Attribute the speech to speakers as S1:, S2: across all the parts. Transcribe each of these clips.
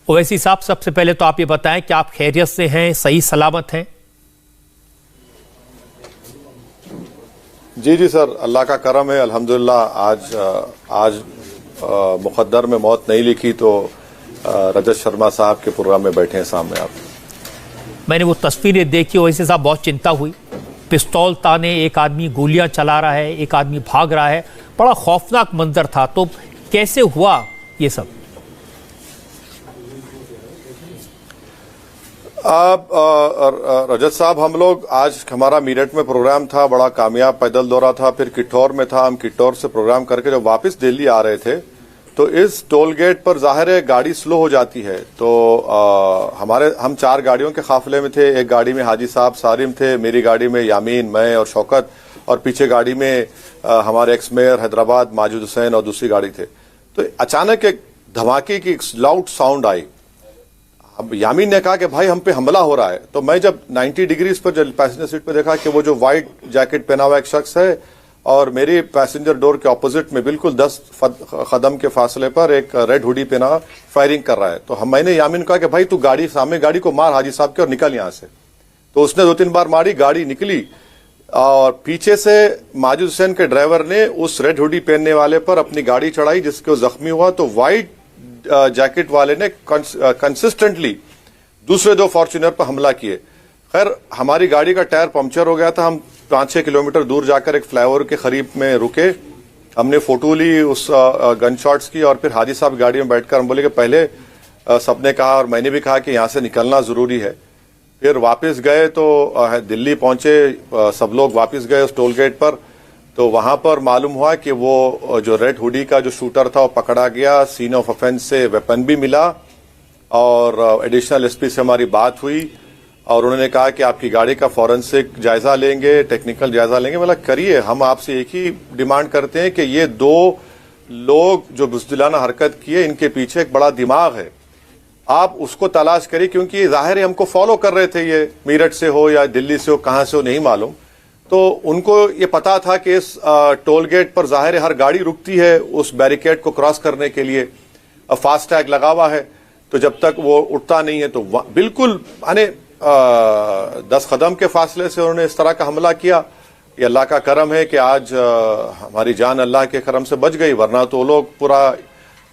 S1: ओवैसी साहब, सबसे पहले तो आप ये बताएं कि आप खैरियत से हैं, सही सलामत हैं?
S2: जी जी सर, अल्लाह का करम है, अल्हम्दुलिल्लाह। आज मुकद्दर में मौत नहीं लिखी तो रजत शर्मा साहब के प्रोग्राम में बैठे हैं सामने आप।
S1: मैंने वो तस्वीरें देखी, ओवैसी साहब बहुत चिंता हुई। पिस्तौल ताने एक आदमी गोलियां चला रहा है, एक आदमी भाग रहा है, बड़ा खौफनाक मंजर था। तो कैसे हुआ ये सब?
S2: रजत साहब, हम लोग आज हमारा मीरठ में प्रोग्राम था, बड़ा कामयाब पैदल दौरा था, फिर किट्ठौर में था। हम किट्ठौर से प्रोग्राम करके जब वापस दिल्ली आ रहे थे तो इस टोल गेट पर जाहिर है गाड़ी स्लो हो जाती है। तो हम 4 गाड़ियों के काफिले में थे। एक गाड़ी में हाजी साहब सारिम थे, मेरी गाड़ी में यामीन, मैं और शौकत, और पीछे गाड़ी में हमारे एक्स मेयर हैदराबाद माजिद हुसैन और दूसरी गाड़ी थे। तो अचानक एक धमाके की लाउड साउंड आई। अब यामीन ने कहा कि भाई हम पे हमला हो रहा है। तो मैं जब 90 डिग्रीज पर जब पैसेंजर सीट पर देखा कि वो जो व्हाइट जैकेट पहना हुआ एक शख्स है और मेरी पैसेंजर डोर के ऑपोजिट में बिल्कुल 10 कदम के फासले पर एक रेड हुडी पहना फायरिंग कर रहा है। तो मैंने यामीन को कहा कि भाई तू सामने गाड़ी को मार हाजी साहब के और निकल यहां से। तो उसने 2-3 बार मारी, गाड़ी निकली और पीछे से माजिद हुसैन के ड्राइवर ने उस रेड हुडी पहनने वाले पर अपनी गाड़ी चढ़ाई जिसके वो जख्मी हुआ। तो व्हाइट जैकेट वाले ने कंसिस्टेंटली दूसरे 2 फॉर्च्यूनर पर हमला किए। खैर हमारी गाड़ी का टायर पंक्चर हो गया था। हम 5-6 किलोमीटर दूर जाकर एक फ्लाईओवर के करीब में रुके। हमने फोटो ली उस गन शॉट्स की और फिर हाजी साहब गाड़ी में बैठकर हम बोले कि पहले सबने कहा और मैंने भी कहा कि यहां से निकलना जरूरी है। फिर वापस गए तो दिल्ली पहुंचे, सब लोग वापस गए उस टोल गेट पर। तो वहां पर मालूम हुआ कि वो जो रेड हुडी का जो शूटर था वो पकड़ा गया। सीन ऑफ ऑफेंस से वेपन भी मिला और एडिशनल एसपी से हमारी बात हुई और उन्होंने कहा कि आपकी गाड़ी का फॉरेंसिक जायजा लेंगे, टेक्निकल जायजा लेंगे। मतलब करिए, हम आपसे एक ही डिमांड करते हैं कि ये 2 लोग जो बुज़दिलाना हरकत किए इनके पीछे एक बड़ा दिमाग है, आप उसको तलाश करिए। क्योंकि जाहिर है हमको फॉलो कर रहे थे, ये मीरठ से हो या दिल्ली से हो, कहां से हो नहीं मालूम। तो उनको ये पता था कि इस टोल गेट पर जाहिर है हर गाड़ी रुकती है उस बैरिकेड को क्रॉस करने के लिए, फास्ट टैग लगा हुआ है। तो जब तक वो उठता नहीं है तो बिल्कुल 10 कदम के फासले से उन्होंने इस तरह का हमला किया। ये अल्लाह का करम है कि आज हमारी जान अल्लाह के करम से बच गई, वरना तो लोग पूरा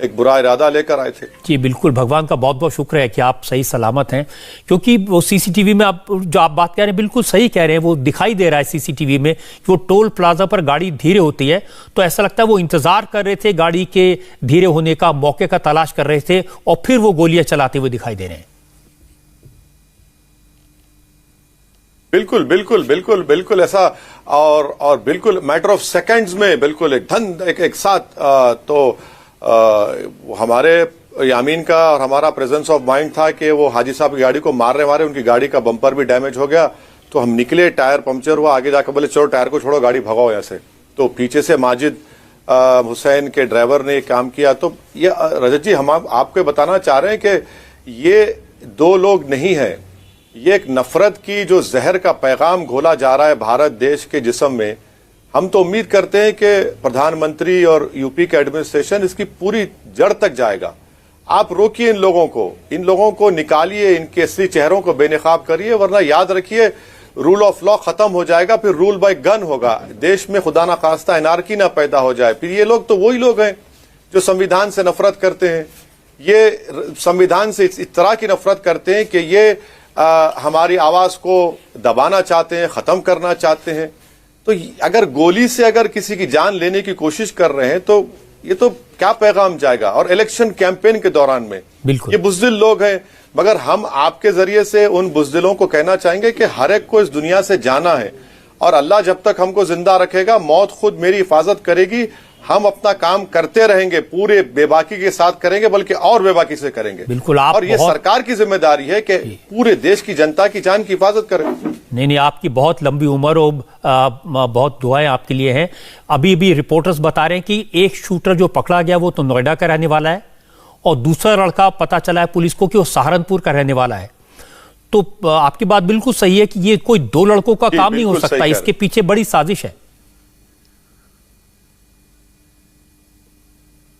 S2: एक बुरा इरादा लेकर आए थे।
S1: जी बिल्कुल, भगवान का बहुत बहुत शुक्र है कि आप सही सलामत हैं। क्योंकि वो सीसीटीवी में आप बात कह रहे हैं बिल्कुल सही कह रहे हैं। वो दिखाई दे रहा है सीसीटीवी में कि वो टोल प्लाजा पर गाड़ी धीरे होती है तो ऐसा लगता है वो इंतजार कर रहे थे गाड़ी के धीरे होने का, मौके का तलाश कर रहे थे और फिर वो गोलियां चलाते हुए दिखाई दे रहे हैं।
S2: बिल्कुल बिल्कुल बिल्कुल बिल्कुल ऐसा और बिल्कुल मैटर ऑफ सेकंड्स में बिल्कुल एक साथ तो हमारे यामीन का और हमारा प्रेजेंस ऑफ माइंड था कि वो हाजी साहब की गाड़ी को मारने वाले, उनकी गाड़ी का बम्पर भी डैमेज हो गया। तो हम निकले, टायर पंक्चर हुआ, आगे जाकर बोले चलो टायर को छोड़ो, गाड़ी भगाओ यहाँ से। तो पीछे से माजिद हुसैन के ड्राइवर ने काम किया। तो ये रजत जी, हम आपको बताना चाह रहे हैं कि ये 2 लोग नहीं है, ये एक नफरत की जो जहर का पैगाम घोला जा रहा है भारत देश के जिस्म में। हम तो उम्मीद करते हैं कि प्रधानमंत्री और यूपी का एडमिनिस्ट्रेशन इसकी पूरी जड़ तक जाएगा। आप रोकिए इन लोगों को निकालिए, इनके असली चेहरों को बेनकाब करिए, वरना याद रखिए रूल ऑफ लॉ खत्म हो जाएगा, फिर रूल बाय गन होगा। देश में खुदा ना खास्ता एनार्की ना पैदा हो जाए। फिर ये लोग तो वही लोग हैं जो संविधान से नफरत करते हैं। ये संविधान से इस तरह की नफरत करते हैं कि ये हमारी आवाज को दबाना चाहते हैं, खत्म करना चाहते हैं। तो अगर गोली से अगर किसी की जान लेने की कोशिश कर रहे हैं तो ये तो क्या पैगाम जाएगा। और इलेक्शन कैंपेन के दौरान में ये बुज़दिल लोग हैं, मगर हम आपके जरिए से उन बुज़दिलों को कहना चाहेंगे कि हर एक को इस दुनिया से जाना है और अल्लाह जब तक हमको जिंदा रखेगा, मौत खुद मेरी हिफाजत करेगी। हम अपना काम करते रहेंगे, पूरे बेबाकी के साथ करेंगे, बल्कि और बेबाकी से करेंगे।
S1: बिल्कुल,
S2: और ये सरकार की जिम्मेदारी है कि पूरे देश की जनता की जान की हिफाजत करें।
S1: नहीं, आपकी बहुत लंबी उम्र और बहुत दुआएं आपके लिए हैं। अभी रिपोर्टर्स बता रहे हैं कि एक शूटर जो पकड़ा गया वो तो नोएडा का रहने वाला है और दूसरा लड़का पता चला है पुलिस को कि वो सहारनपुर का रहने वाला है। तो आपकी बात बिल्कुल सही है कि ये कोई 2 लड़कों का काम नहीं हो सकता, इसके पीछे बड़ी साजिश है।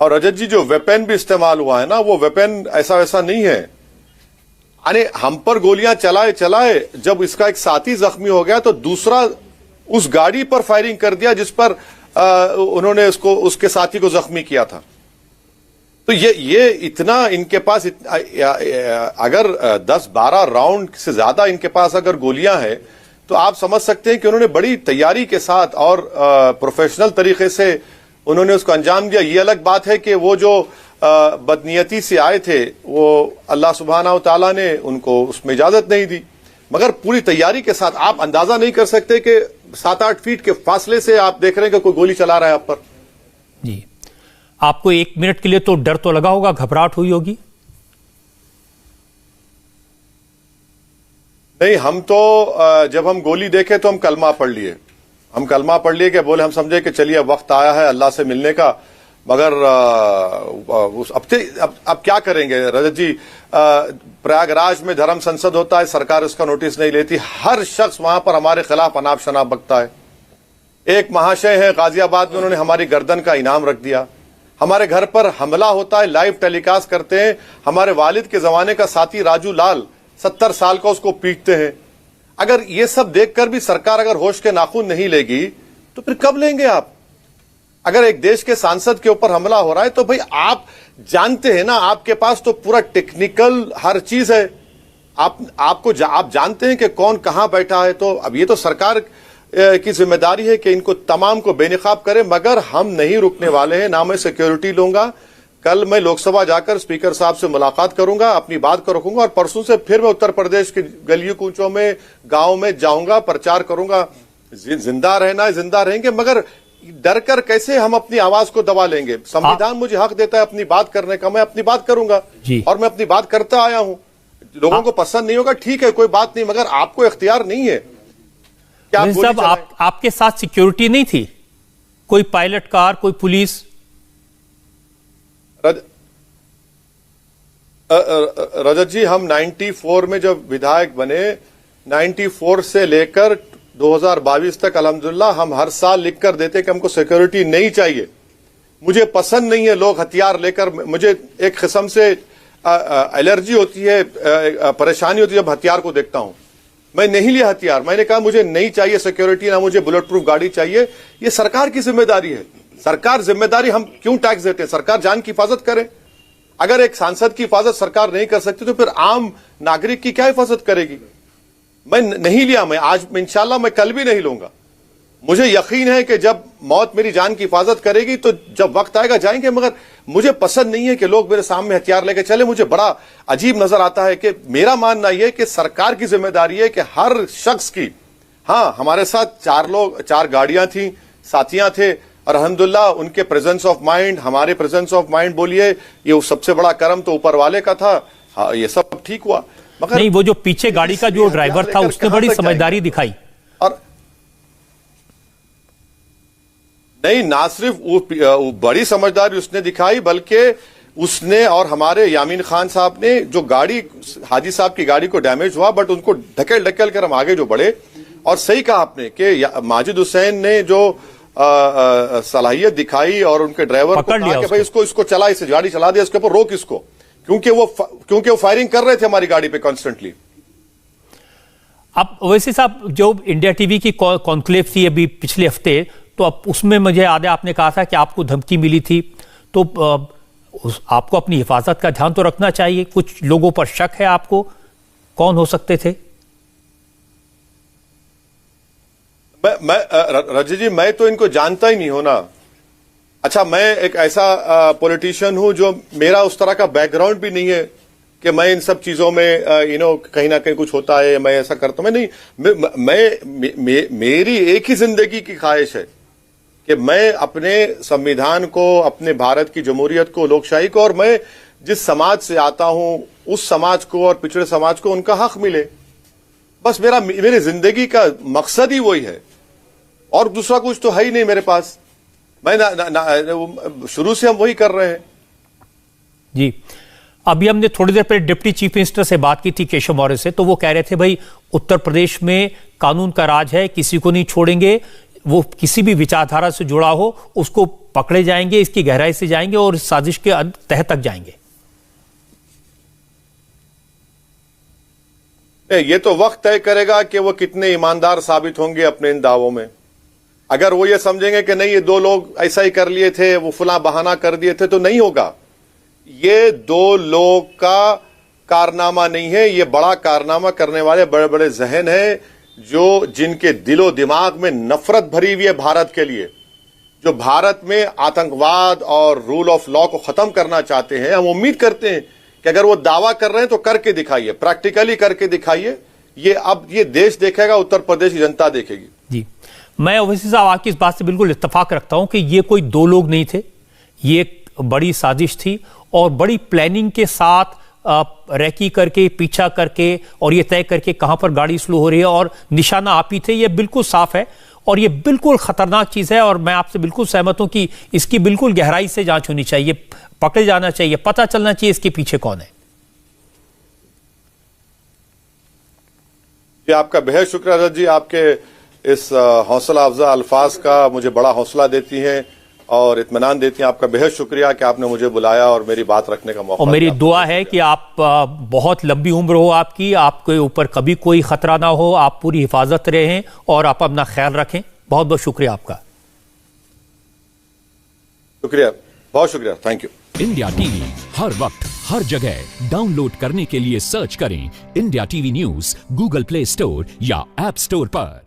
S2: और रजत जी जो वेपन भी इस्तेमाल हुआ है ना, वो वेपन ऐसा वैसा नहीं है। अरे हम पर गोलियां चलाए, जब इसका एक साथी जख्मी हो गया तो दूसरा उस गाड़ी पर फायरिंग कर दिया जिस पर उन्होंने उसके साथी को जख्मी किया था। तो ये इतना इनके पास अगर 10-12 राउंड से ज्यादा इनके पास अगर गोलियां हैं तो आप समझ सकते हैं कि उन्होंने बड़ी तैयारी के साथ और प्रोफेशनल तरीके से उन्होंने उसको अंजाम दिया। ये अलग बात है कि वो जो बदनीयती से आए थे वो अल्लाह सुब्हानहू तआला ने उनको उसमें इजाजत नहीं दी, मगर पूरी तैयारी के साथ आप अंदाजा नहीं कर सकते कि 7-8 फीट के फासले से आप देख रहे हैं कि कोई गोली चला रहा है आप पर।
S1: जी, आपको 1 मिनट के लिए तो डर तो लगा होगा, घबराहट हुई होगी?
S2: नहीं, हम तो जब हम गोली देखे तो हम कलमा पढ़ लिए, कि बोले हम समझे कि चलिए वक्त आया है अल्लाह से मिलने का। मगर अब क्या करेंगे रजत जी, प्रयागराज में धर्म संसद होता है, सरकार उसका नोटिस नहीं लेती, हर शख्स वहां पर हमारे खिलाफ अनाप शनाप बकता है। एक महाशय है गाजियाबाद में, उन्होंने हमारी गर्दन का इनाम रख दिया। हमारे घर पर हमला होता है, लाइव टेलीकास्ट करते हैं, हमारे वालिद के जमाने का साथी राजू लाल 70 साल का, उसको पीटते हैं। अगर ये सब देखकर भी सरकार अगर होश के नाखून नहीं लेगी तो फिर कब लेंगे आप? अगर एक देश के सांसद के ऊपर हमला हो रहा है तो भाई आप जानते हैं ना, आपके पास तो पूरा टेक्निकल हर चीज है, आप जानते हैं कि कौन कहां बैठा है। तो अब ये तो सरकार की जिम्मेदारी है कि इनको तमाम को बेनकाब करे, मगर हम नहीं रुकने वाले हैं। ना मैं सिक्योरिटी लूंगा, कल मैं लोकसभा जाकर स्पीकर साहब से मुलाकात करूंगा, अपनी बात को रखूंगा और परसों से फिर मैं उत्तर प्रदेश के गलियों कूचों में, गांव में जाऊंगा, प्रचार करूंगा। जिंदा रहना है, जिंदा रहेंगे, मगर डर कर कैसे हम अपनी आवाज को दबा लेंगे? संविधान मुझे हक देता है अपनी बात करने का, मैं अपनी बात करूंगा और मैं अपनी बात करता आया हूं। लोगों को पसंद नहीं होगा, ठीक है, कोई बात नहीं, मगर आपको इख्तियार नहीं है। क्या
S1: सब आपके साथ सिक्योरिटी नहीं थी? कोई पायलट कार, कोई पुलिस?
S2: रजत जी, हम 94 में जब विधायक बने, 94 से लेकर 2022 तक अल्हम्दुलिल्लाह हम हर साल लिखकर देते कि हमको सिक्योरिटी नहीं चाहिए, मुझे पसंद नहीं है लोग हथियार लेकर, मुझे एक किस्म से एलर्जी होती है, परेशानी होती है जब हथियार को देखता हूं। मैं नहीं लिया हथियार, मैंने कहा मुझे नहीं चाहिए सिक्योरिटी, ना मुझे बुलेट प्रूफ गाड़ी चाहिए। ये सरकार की जिम्मेदारी है, सरकार जिम्मेदारी, हम क्यों टैक्स देते हैं? सरकार जान की हिफाजत करे। अगर एक सांसद की हिफाजत सरकार नहीं कर सकती तो फिर आम नागरिक की क्या हिफाजत करेगी? मैं नहीं लिया, मैं आज इंशाल्लाह मैं कल भी नहीं लूंगा। मुझे यकीन है कि जब मौत मेरी जान की हिफाजत करेगी तो जब वक्त आएगा जाएंगे, मगर मुझे पसंद नहीं है कि लोग मेरे सामने हथियार लेके चले। मुझे बड़ा अजीब नजर आता है कि मेरा मानना यह कि सरकार की जिम्मेदारी है कि हर शख्स की, हाँ हमारे साथ 4 गाड़ियां थी, साथियां थे और अल्हम्दुलिल्लाह उनके प्रेजेंस ऑफ माइंड, हमारे प्रेजेंस ऑफ माइंड बोलिए, ये सबसे बड़ा करम तो ऊपर वाले का था। हाँ, ये सब ठीक हुआ, मगर
S1: नहीं, वो जो पीछे गाड़ी का जो ड्राइवर था उसने बड़ी समझदारी दिखाई।
S2: और नहीं, ना सिर्फ वो बड़ी समझदारी उसने दिखाई, बल्कि उसने और हमारे यामीन खान साहब ने जो गाड़ी, हाजी साहब की गाड़ी को डैमेज हुआ, बट उनको ढकेल कर हम आगे जो बढ़े। और सही कहा आपने कि माजिद हुसैन ने जो सलाहियत दिखाई और उनके ड्राइवर को कहा कि भाई इसको चला, इसे गाड़ी चला दे, इसके ऊपर रोक इसको, क्योंकि वो फायरिंग कर रहे थे हमारी गाड़ी पे कॉन्स्टेंटली।
S1: अब वैसे साहब, जो इंडिया टीवी की कॉन्क्लेव थी अभी पिछले हफ्ते, तो अब उसमें मुझे याद है आपने कहा था कि आपको धमकी मिली थी, तो आपको अपनी हिफाजत का ध्यान तो रखना चाहिए। कुछ लोगों पर शक है आपको, कौन हो सकते थे?
S2: रजत जी, मैं तो इनको जानता ही नहीं हूं ना। अच्छा, मैं एक ऐसा पॉलिटिशियन हूं जो, मेरा उस तरह का बैकग्राउंड भी नहीं है कि मैं इन सब चीजों में कहीं ना कहीं कुछ होता है, मैं ऐसा करता हूं। मैं नहीं, मेरी एक ही जिंदगी की ख्वाहिश है कि मैं अपने संविधान को, अपने भारत की जमहूरियत को, लोकशाही को, और मैं जिस समाज से आता हूं उस समाज को और पिछड़े समाज को उनका हक मिले। बस मेरी जिंदगी का मकसद ही वही है, और दूसरा कुछ तो है ही नहीं मेरे पास। मैं शुरू से हम वही कर रहे हैं।
S1: जी, अभी हमने थोड़ी देर पहले डिप्टी चीफ मिनिस्टर से बात की थी, केशव मौर्य से, तो वो कह रहे थे भाई उत्तर प्रदेश में कानून का राज है, किसी को नहीं छोड़ेंगे, वो किसी भी विचारधारा से जुड़ा हो उसको पकड़े जाएंगे, इसकी गहराई से जाएंगे और इस साजिश के तह तक जाएंगे?
S2: ये तो वक्त तय करेगा कि वो कितने ईमानदार साबित होंगे अपने इन दावों में। अगर वो ये समझेंगे कि नहीं, ये दो लोग ऐसा ही कर लिए थे, वो फुला बहाना कर दिए थे, तो नहीं होगा। ये दो लोग का कारनामा नहीं है, ये बड़ा कारनामा करने वाले बड़े बड़े जहन हैं, जो जिनके दिलो दिमाग में नफरत भरी हुई है भारत के लिए, जो भारत में आतंकवाद और रूल ऑफ लॉ को खत्म करना चाहते हैं। हम उम्मीद करते हैं कि अगर वो दावा कर रहे हैं तो करके दिखाइए, प्रैक्टिकली करके दिखाइए। ये अब ये देश देखेगा, उत्तर प्रदेश की जनता देखेगी।
S1: जी, मैं ओवैसी साहब आपकी इस बात से बिल्कुल इत्तेफाक रखता हूं कि ये कोई दो लोग नहीं थे, ये एक बड़ी साजिश थी और बड़ी प्लानिंग के साथ रैकी करके, पीछा करके और ये तय करके कहां पर गाड़ी स्लो हो रही है और निशाना आप ही थे, ये बिल्कुल साफ है और ये बिल्कुल खतरनाक चीज है। और मैं आपसे बिल्कुल सहमत हूं कि इसकी बिल्कुल गहराई से जांच होनी चाहिए, पकड़े जाना चाहिए, पता चलना चाहिए इसके पीछे कौन है।
S2: ये आपका बेहद शुक्रिया रजत जी, आपके इस हौसला अफजा अल्फाज का मुझे बड़ा हौसला देती हैं और इत्मीनान देती हैं। आपका बेहद शुक्रिया कि आपने मुझे बुलाया और मेरी बात रखने का मौका।
S1: और मेरी दुआ है कि आप बहुत लंबी उम्र हो आपकी, आपके ऊपर कभी कोई खतरा ना हो, आप पूरी हिफाजत रहें और आप अपना ख्याल रखें। बहुत बहुत शुक्रिया आपका।
S2: शुक्रिया, बहुत शुक्रिया, थैंक यू।
S3: इंडिया टीवी हर वक्त हर जगह डाउनलोड करने के लिए सर्च करें India TV news Google play store या ऐप स्टोर पर।